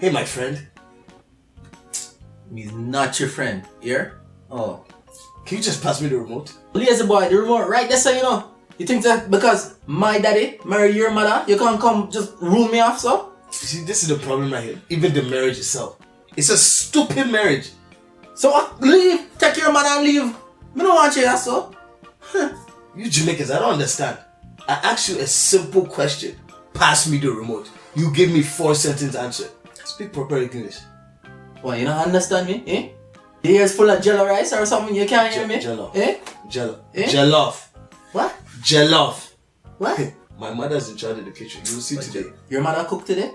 Hey, my friend. He's not your friend. Here? Oh. Can you just pass me the remote? Lazy boy, the remote right there, so you know. You think that because my daddy married your mother, you can't come just rule me off, so? You see, this is the problem right here. Even the marriage itself. It's a stupid marriage. So leave, take your mother and leave. I don't want you here, so. You Jamaicans, I don't understand. I asked you a simple question. Pass me the remote. You give me 4-sentence answer. Speak proper English. What, you don't understand me? Eh? The ears full of jello rice or something, you can't hear me? Jello. Eh? Jello. Eh? Jollof. What? Jollof. What? My mother's in charge of the kitchen. You will see today. Your mother cook today?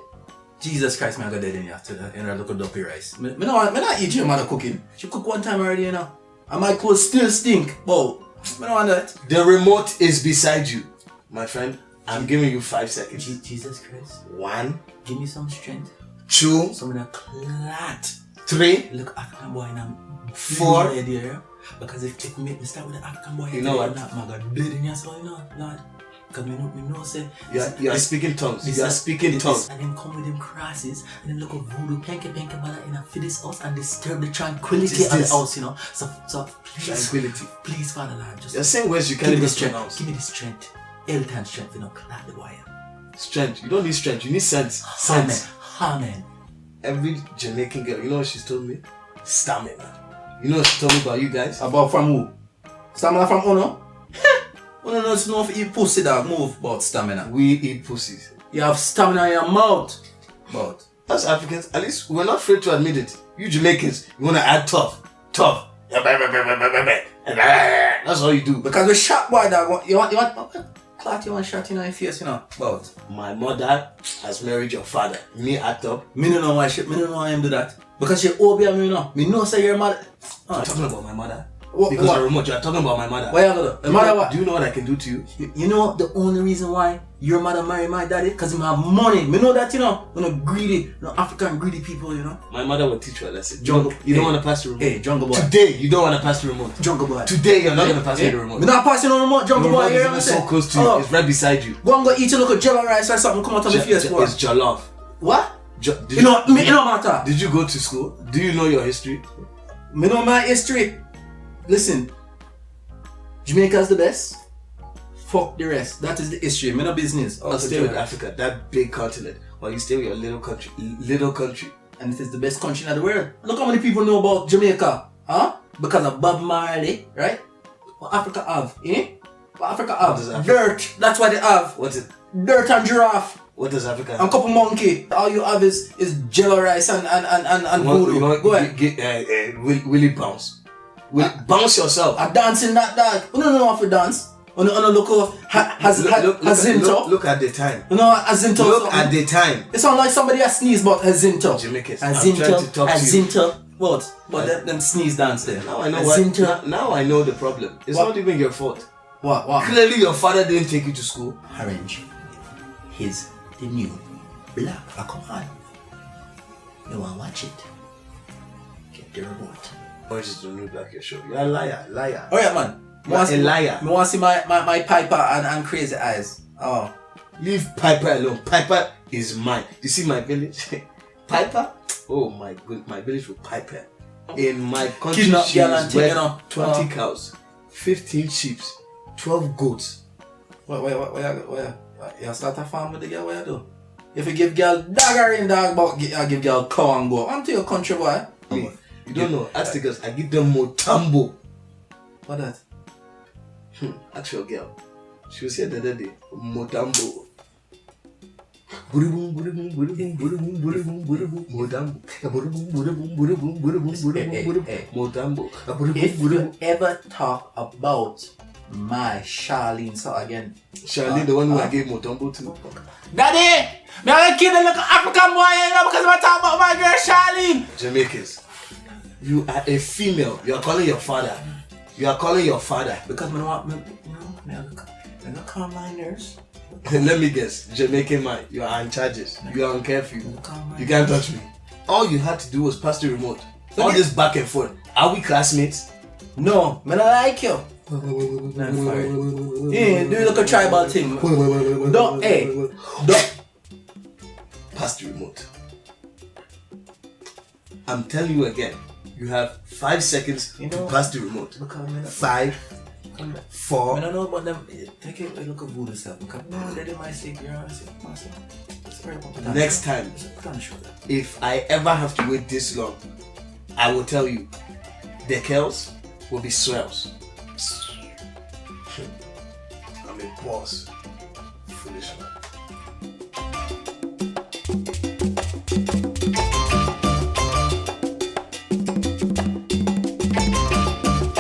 Jesus Christ, man, I got dead in you after that. You know, look at dumpy rice. Me not eat your mother cooking. She cook one time already, you know. And my clothes still stink. But I don't want that. The remote is beside you. My friend, I'm giving you 5 seconds. Jesus Christ. 1. Give me some strength. 2. Some of that clat. 3. Look, African boy now. 4. Idea, because if me start with the African boy, you know what? I got dead in your soul, you know, Lord. Because me know say you are speaking tongues. You are speaking tongues. And then come with them crosses and then look at voodoo penke bala in a for this house and disturb the tranquility of the house, you know. So please, tranquility. Please, Father Lord, just you're saying words you can't even pronounce. Give me the strength. Elton strength, you know, clap the wire. Strength. You don't need strength, you need sense. Sense. Amen. Every Jamaican girl, you know what she's told me? Stamina. You know what she told me about you guys? About from who? Stamina from Uno? Uno knows no if eat pussy, dog. Move about stamina. We eat pussies. You have stamina in your mouth. But us Africans, at least we're not afraid to admit it. You Jamaicans, you want to add tough. Tough. That's all you do. Because we're sharp boy, dog. You want clout, you want shot in your face, you know. But my mother has married your father. Me act up. Me don't know why him do that. Because she obey me, you know. Me know say your mother. You're talking about my mother? Because what? Remote, you're talking about my mother. Why you gonna do? Mother what? Do you know what I can do to you? You know the only reason why your mother married my daddy? Because he have money. Me know that, you know. You know, greedy, you know, African greedy people, you know. My mother will teach you a lesson. Jungle. You don't want to pass the remote. Hey, jungle boy. Today, you don't want to pass the remote. Jungle boy. Today, you're not going to pass me the remote. Me not passing on the remote, jungle boy. The remote is so close to you. It's right beside you. Go and go eat a little jello rice or something. Come out of my face, boy. It's jollof. What? You know matter. Did you go to school? Do you know your history? Me know my history. Listen, Jamaica's the best. Fuck the rest. That is the history. Me no business. I'll stay with Africa, that big continent, while you stay with your little country. Little country. And it is the best country in the world. Look how many people know about Jamaica. Huh? Because of Bob Marley, right? What Africa have? Eh? What Africa have? Dirt. That's what they have. What's it? Dirt and giraffe. What does Africa have? And couple monkey. All you have is jello rice and voodoo. Go ahead. Willie bounce. Bounce yourself. I dance in that dog. You don't know how to dance. You don't look Hazinto. Look at the time. You know Hazinto. Look at the time. It sounds like somebody has sneezed but Hazinto. Jamaicans. I'm trying to talk to you. Hazinto. What? But them sneeze dance there. Now I know what. Now I know the problem. It's not even your fault. What? Clearly your father didn't take you to school. Arrange. He's the new black. Come on. You wanna watch it? Get the remote. Orange is the new black your show. You're a liar. Alright, man. You're a liar. I want to see my Piper and crazy eyes. Oh. Leave Piper alone. Piper is mine. You see my village? Piper? Oh my god, my village with Piper. In my country, she is worth 20 cows, 15 sheep, 12 goats. Where? You start a farm with the girl, what you do? If you give girl dagger in dog, but I give girl cow and go. I'm to your country, boy. You don't know. Ask the girls, I give them motambo. What that? Ask your girl. She was here the other day. Motambo. Motambo. If you ever talk about my Charlene, so again. Charlene, the one who I gave motambo to. Daddy! Me a kid a little African boy, you know, because I talk about my girl Charlene. Jamaicans, you are a female. You are calling your father. Because me I call my nurse. Let me guess, Jamaican man, you are on charges. You are on curfew. You can't touch me. All you had to do was pass the remote. All this back and forth. Are we classmates? No, man, I like you. Yeah, do like a tribal thing. Don't. Pass the remote. I'm telling you again. You have 5 seconds You to know, pass the remote. Because me, 5, I 4. don't know about them. Take a look at voodoo stuff. Because no, they might say, you know, Next time, put on the shoulder. if I ever have to wait this long, I will tell you, the curls will be swells. I'm a boss. Foolish man.